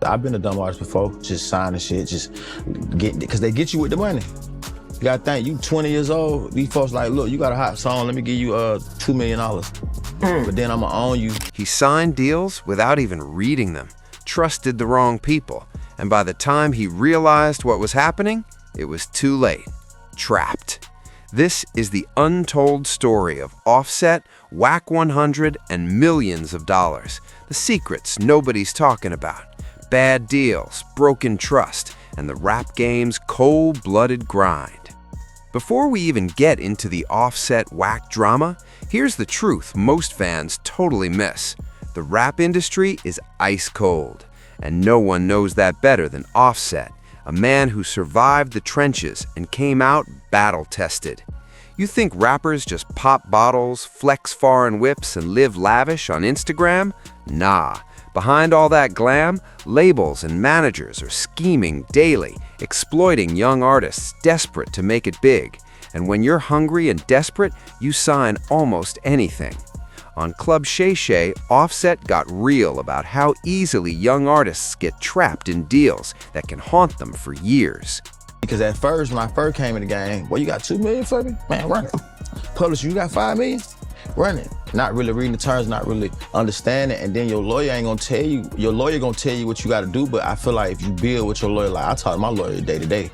I've been a dumb artist before, just signing shit, just because they get you with the money. You gotta think, you 20 years old, these folks like, look, you got a hot song, let me give you $2 million. But then I'ma own you. He signed deals without even reading them, trusted the wrong people, and by the time he realized what was happening, it was too late. Trapped. This is the untold story of Offset, Wack100, and millions of dollars. The secrets nobody's talking about. Bad deals, broken trust, and the rap game's cold-blooded grind. Before we even get into the Offset Wack drama, here's the truth most fans totally miss. The rap industry is ice cold, and no one knows that better than Offset, a man who survived the trenches and came out battle-tested. You think rappers just pop bottles, flex foreign whips, and live lavish on Instagram? Nah. Behind all that glam, labels and managers are scheming daily, exploiting young artists desperate to make it big. And when you're hungry and desperate, you sign almost anything. On Club Shay Shay, Offset got real about how easily young artists get trapped in deals that can haunt them for years. Because at first, when I first came in the game, well, you got $2 million for me? Man, run it. Publisher, you got $5 million? Run it. Not really reading the terms, not really understanding, and then your lawyer ain't gonna tell you, gonna tell you what you gotta do, but I feel like if you build with your lawyer, like I talk to my lawyer day to day,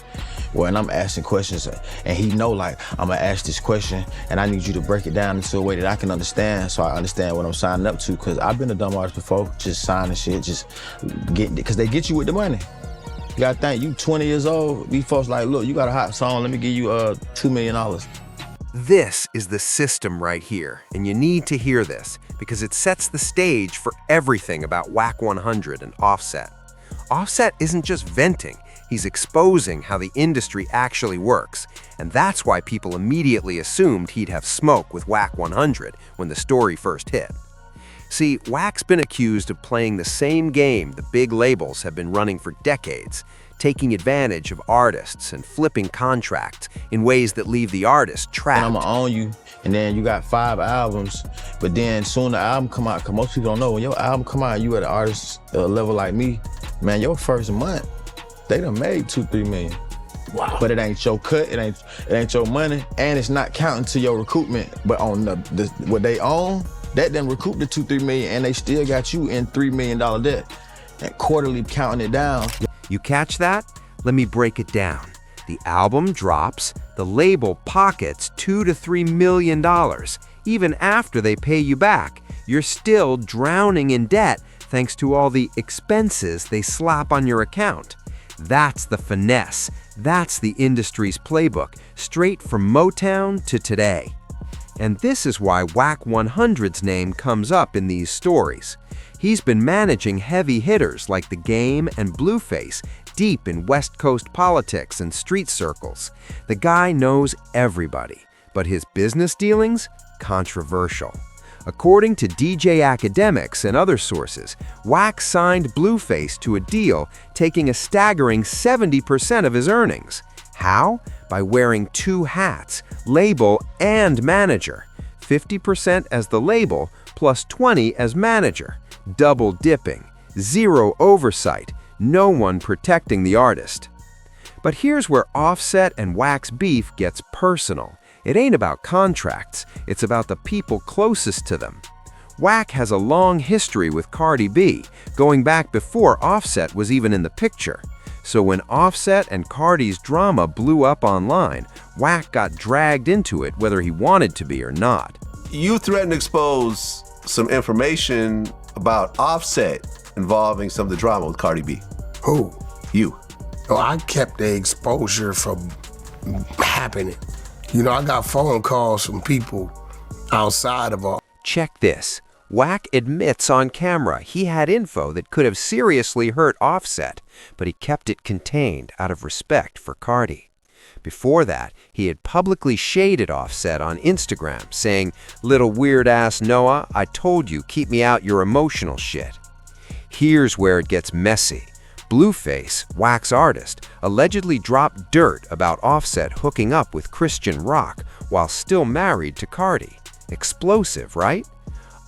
when I'm asking questions, and he know like, I'm gonna ask this question, and I need you to break it down into a way that I can understand, so I understand what I'm signing up to, because I've been a dumb artist before, just signing shit, just because they get you with the money. You gotta think, you 20 years old, these folks like, look, you got a hot song, let me give you $2 million. This is the system right here, and you need to hear this because it sets the stage for everything about Wack100 and Offset. Offset isn't just venting, he's exposing how the industry actually works, and that's why people immediately assumed he'd have smoke with Wack100 when the story first hit. See, Wack's been accused of playing the same game the big labels have been running for decades, taking advantage of artists and flipping contracts in ways that leave the artist trapped. And I'ma own you, and then you got 5 albums, but then soon the album come out, because most people don't know, when your album come out, you at an artist level like me, man, your first month, they done made $2-3 million. Wow. But it ain't your cut, it ain't your money, and it's not counting to your recoupment, but on what they own, that done recoup the $2-3 million, and they still got you in $3 million debt, and quarterly counting it down. You catch that? Let me break it down. The album drops, the label pockets $2 to $3 million. Even after they pay you back, you're still drowning in debt thanks to all the expenses they slap on your account. That's the finesse. That's the industry's playbook, straight from Motown to today. And this is why Wack100's name comes up in these stories. He's been managing heavy hitters like The Game and Blueface deep in West Coast politics and street circles. The guy knows everybody, but his business dealings? Controversial. According to DJ Academics and other sources, Wack signed Blueface to a deal taking a staggering 70% of his earnings. How? By wearing 2 hats, label and manager. 50% as the label, plus 20 as manager. Double dipping, zero oversight, no one protecting the artist. But here's where Offset and Wack's beef gets personal. It ain't about contracts, it's about the people closest to them. Wack has a long history with Cardi B, going back before Offset was even in the picture. So when Offset and Cardi's drama blew up online, Wack got dragged into it whether he wanted to be or not. You threatened to expose some information about Offset involving some of the drama with Cardi B. Who? You. Oh, I kept the exposure from happening. You know, I got phone calls from people outside of all. Check this. Wack admits on camera he had info that could have seriously hurt Offset, but he kept it contained out of respect for Cardi. Before that, he had publicly shaded Offset on Instagram, saying, "Little weird-ass Noah, I told you, keep me out your emotional shit." Here's where it gets messy. Blueface, Wack's artist, allegedly dropped dirt about Offset hooking up with Christian Rock while still married to Cardi. Explosive, right?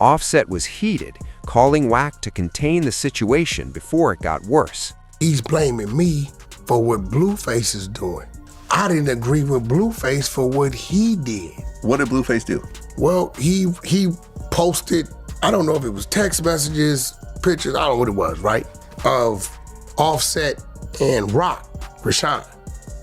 Offset was heated, calling Wack to contain the situation before it got worse. He's blaming me for what Blueface is doing. I didn't agree with Blueface for what he did. What did Blueface do? Well, he posted, I don't know if it was text messages, pictures, I don't know what it was, right? Of Offset and Rashawn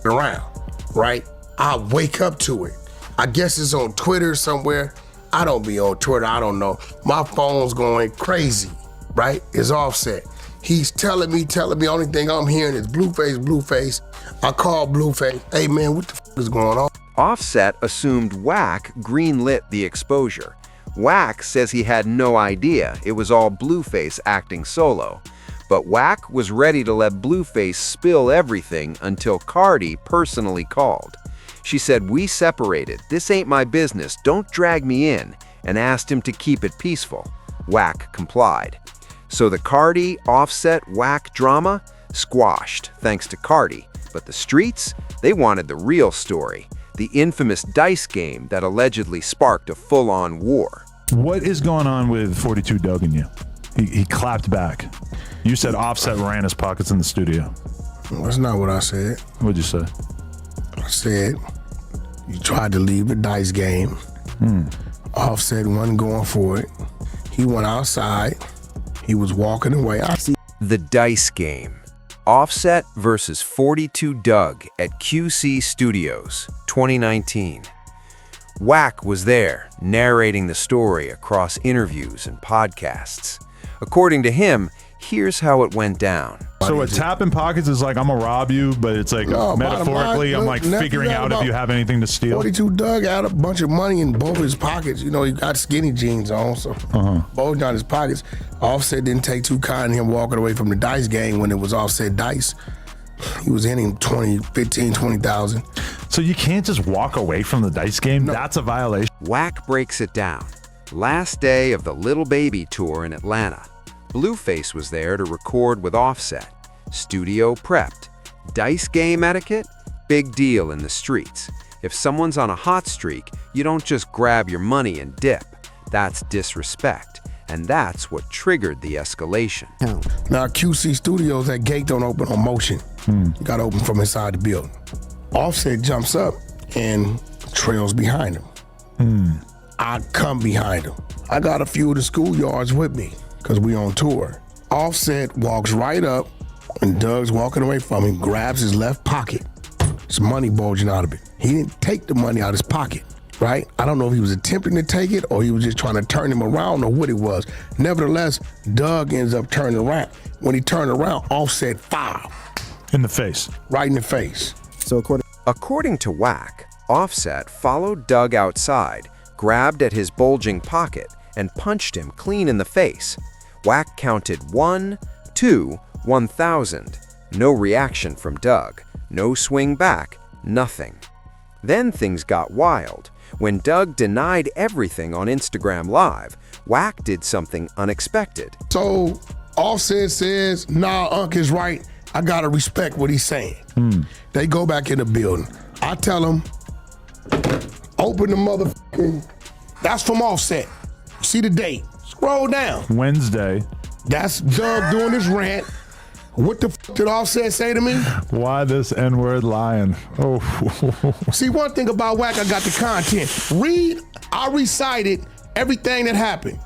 around, right? I wake up to it. I guess it's on Twitter somewhere. I don't be on Twitter, I don't know. My phone's going crazy, right? It's Offset. He's telling me, only thing I'm hearing is Blueface. I call Blueface, hey man, what the f is going on? Offset assumed Wack greenlit the exposure. Wack says he had no idea it was all Blueface acting solo. But Wack was ready to let Blueface spill everything until Cardi personally called. She said, "We separated. This ain't my business. Don't drag me in," and asked him to keep it peaceful. Wack complied. So the Cardi, Offset, Wack drama squashed thanks to Cardi. But the streets, they wanted the real story, the infamous dice game that allegedly sparked a full-on war. What is going on with 42 Doug and you? He clapped back. You said Offset ran his pockets in the studio. That's not what I said. What'd you say? I said, you tried to leave the dice game. Offset wasn't going for it. He went outside. He was walking away. The dice game. Offset versus 42 Doug at QC Studios, 2019. Wack was there, narrating the story across interviews and podcasts. According to him, here's how it went down. So a tap in pockets is like, I'm gonna rob you, but it's like metaphorically, I'm like figuring out if you have anything to steal. 42 Doug had a bunch of money in both his pockets. You know, he got skinny jeans on, so both down his pockets. Offset didn't take too kind to him walking away from the dice game when it was Offset dice. He was hitting 20,000. So you can't just walk away from the dice game? No. That's a violation. Wack breaks it down. Last day of the Little Baby tour in Atlanta. Blueface was there to record with Offset. Studio prepped. Dice game etiquette? Big deal in the streets. If someone's on a hot streak, you don't just grab your money and dip. That's disrespect. And that's what triggered the escalation. Now, QC Studios, that gate don't open on motion. You gotta open from inside the building. Offset jumps up and trails behind him. I come behind him. I got a few of the schoolyards with me because we on tour. Offset walks right up and Doug's walking away from him, grabs his left pocket. There's money bulging out of it. He didn't take the money out of his pocket, right? I don't know if he was attempting to take it or he was just trying to turn him around or what it was. Nevertheless, Doug ends up turning around. When he turned around, Offset fired. In the face. Right in the face. So according to Wack, Offset followed Doug outside, grabbed at his bulging pocket, and punched him clean in the face. Wack counted 1, 2, 1,000. No reaction from Doug. No swing back. Nothing. Then things got wild. When Doug denied everything on Instagram Live, Wack did something unexpected. So Offset says, nah, Unc is right. I gotta respect what he's saying. They go back in the building. I tell him, open the motherfucking, that's from Offset. See the date, scroll down. Wednesday. That's Doug doing his rant. What the fuck did Offset say to me? Why this N-word lying? Oh. See, one thing about Wack, I got the content. I recited everything that happened,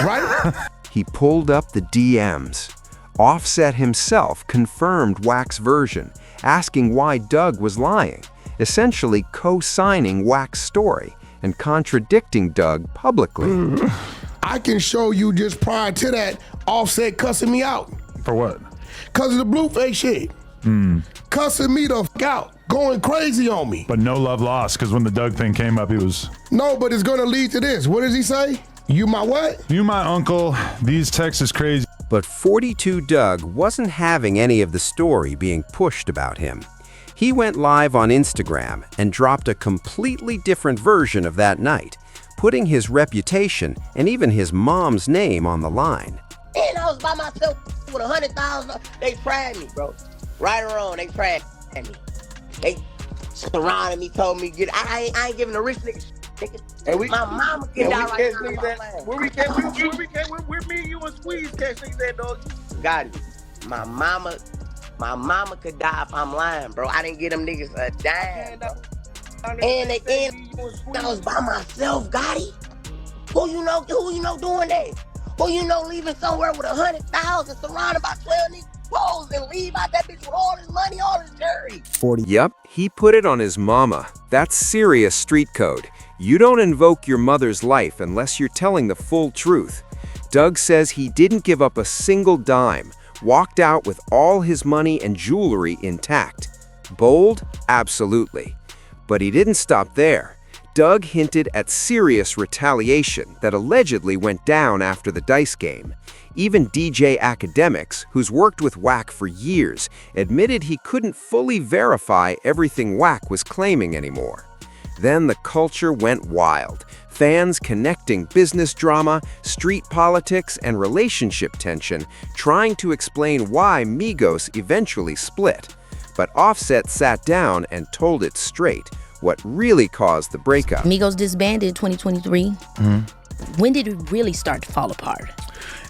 right? He pulled up the DMs. Offset himself confirmed Wack's version, asking why Doug was lying, essentially co-signing Wack's story and contradicting Doug publicly. I can show you just prior to that, Offset cussing me out. For what? Cause of the Blueface shit. Cussing me the fuck out, going crazy on me. But no love lost, because when the Doug thing came up, he was... No, but it's gonna lead to this. What does he say? You my what? You my uncle, these texts is crazy. But 42 Doug wasn't having any of the story being pushed about him. He went live on Instagram and dropped a completely different version of that night, putting his reputation and even his mom's name on the line. And I was by myself with 100,000. They tried me, bro. Right or wrong, they tried me. They surrounded me, told me, I ain't giving a rich nigga. And we, My mama can and die we right catch now. niggas About at, mine. where me, you, and Squeeze catch niggas at, dog. Got it. My mama could die if I'm lying, bro. I didn't get them niggas a dime, bro. And they I was by myself, Gotti. Who you know doing that? Who you know leaving somewhere with 100,000 surrounded by 12 niggas and leave out that bitch with all his money, all his jewelry? 40. Yep, he put it on his mama. That's serious street code. You don't invoke your mother's life unless you're telling the full truth. Doug says he didn't give up a single dime, walked out with all his money and jewelry intact. Bold? Absolutely. But he didn't stop there. Doug hinted at serious retaliation that allegedly went down after the dice game. Even DJ Academics, who's worked with Wack for years, admitted he couldn't fully verify everything Wack was claiming anymore. Then the culture went wild. Fans connecting business drama, street politics, and relationship tension, trying to explain why Migos eventually split. But Offset sat down and told it straight, what really caused the breakup. Migos disbanded in 2023. When did it really start to fall apart?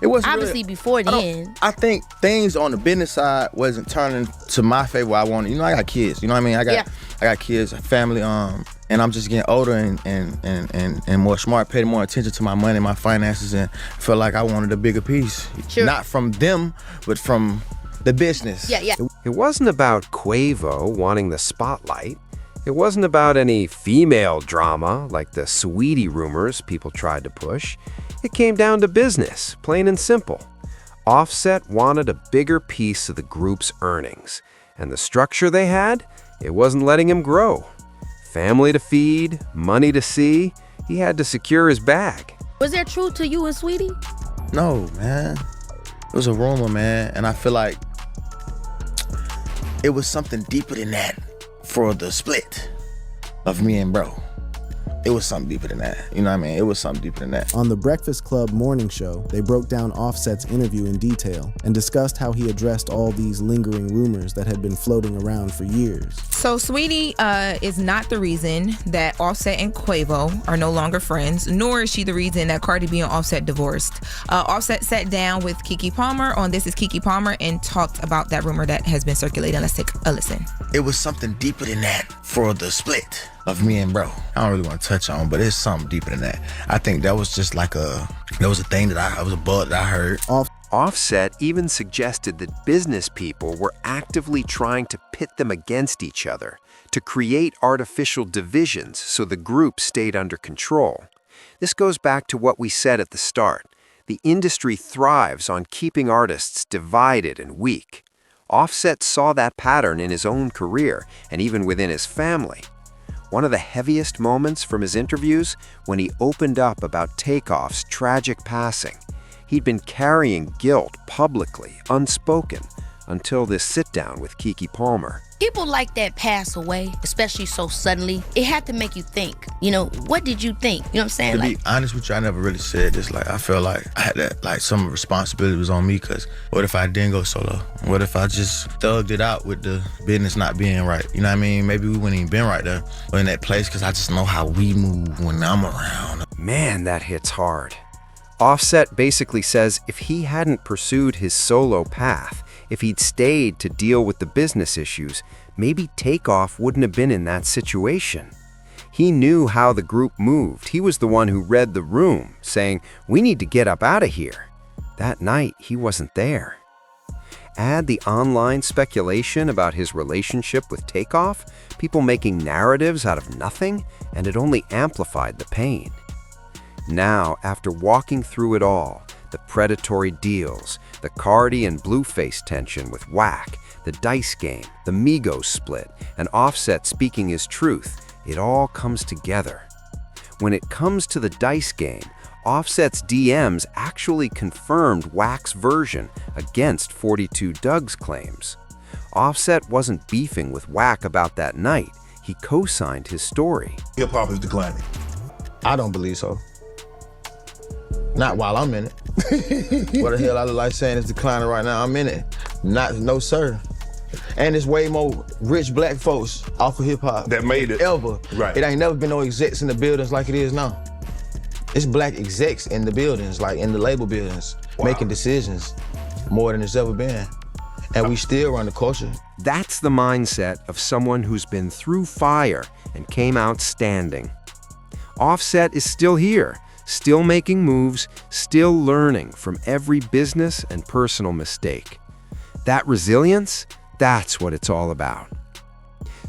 It wasn't Obviously really, before then. I think things on the business side wasn't turning to my favor. I wanted, I got kids. You know what I mean? I got kids, a family. And I'm just getting older and more smart, paying more attention to my money, my finances, and felt like I wanted a bigger piece. Sure. Not from them, but from the business. Yeah. It wasn't about Quavo wanting the spotlight. It wasn't about any female drama like the Sweetie rumors people tried to push. It came down to business, plain and simple. Offset wanted a bigger piece of the group's earnings, and the structure they had, it wasn't letting him grow. Family to feed, money to see, he had to secure his bag. Was there truth to you and Sweetie? No, man. It was a rumor, man, and I feel like it was something deeper than that for the split of me and bro. It was something deeper than that. You know what I mean? It was something deeper than that. On the Breakfast Club morning show, they broke down Offset's interview in detail and discussed how he addressed all these lingering rumors that had been floating around for years. So Sweetie is not the reason that Offset and Quavo are no longer friends, nor is she the reason that Cardi B and Offset divorced. Offset sat down with Keke Palmer on This Is Keke Palmer and talked about that rumor that has been circulating. Let's take a listen. It was something deeper than that for the split of me and bro. I don't really want to touch on, but it's something deeper than that. I think that was just like a thing that was a buzz that I heard. Offset even suggested that business people were actively trying to pit them against each other, to create artificial divisions so the group stayed under control. This goes back to what we said at the start. The industry thrives on keeping artists divided and weak. Offset saw that pattern in his own career and even within his family. One of the heaviest moments from his interviews when he opened up about Takeoff's tragic passing. He'd been carrying guilt publicly, unspoken, until this sit-down with Keke Palmer. People like that pass away, especially so suddenly. It had to make you think. What did you think? You know what I'm saying? To be honest with you, I never really said this. Like, I felt like I had that, like, some responsibility was on me, because what if I didn't go solo? What if I just thugged it out with the business not being right? You know what I mean? Maybe we wouldn't even been right there or in that place, because I just know how we move when I'm around. Man, that hits hard. Offset basically says if he hadn't pursued his solo path, if he'd stayed to deal with the business issues, maybe Takeoff wouldn't have been in that situation. He knew how the group moved. He was the one who read the room, saying, "We need to get up out of here." That night, he wasn't there. Add the online speculation about his relationship with Takeoff, people making narratives out of nothing, and it only amplified the pain. Now, after walking through it all, the predatory deals, the Cardi and Blueface tension with Wack, the dice game, the Migos split, and Offset speaking his truth, it all comes together. When it comes to the dice game, Offset's DMs actually confirmed Wack's version against 42 Doug's claims. Offset wasn't beefing with Wack about that night. He co-signed his story. Hip-hop is declining. I don't believe so. Not while I'm in it. What the hell I look like saying it's declining right now? I'm in it. No, sir. And there's way more rich black folks off of hip hop That made it. ever. Right. It ain't never been no execs in the buildings like it is now. It's black execs in the buildings, like in the label buildings, making decisions more than it's ever been. And we still run the culture. That's the mindset of someone who's been through fire and came out standing. Offset is still here, still making moves, still learning from every business and personal mistake. That resilience, that's what it's all about.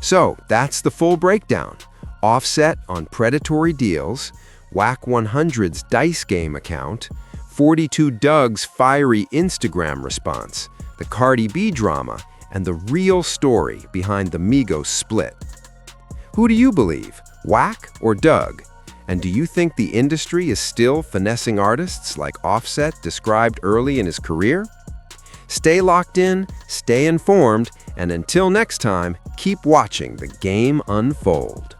So that's the full breakdown. Offset on predatory deals, Wack100's dice game account, 42 Doug's fiery Instagram response, the Cardi B drama, and the real story behind the Migos split. Who do you believe, Wack or Doug? And do you think the industry is still finessing artists like Offset described early in his career? Stay locked in, stay informed, and until next time, keep watching the game unfold.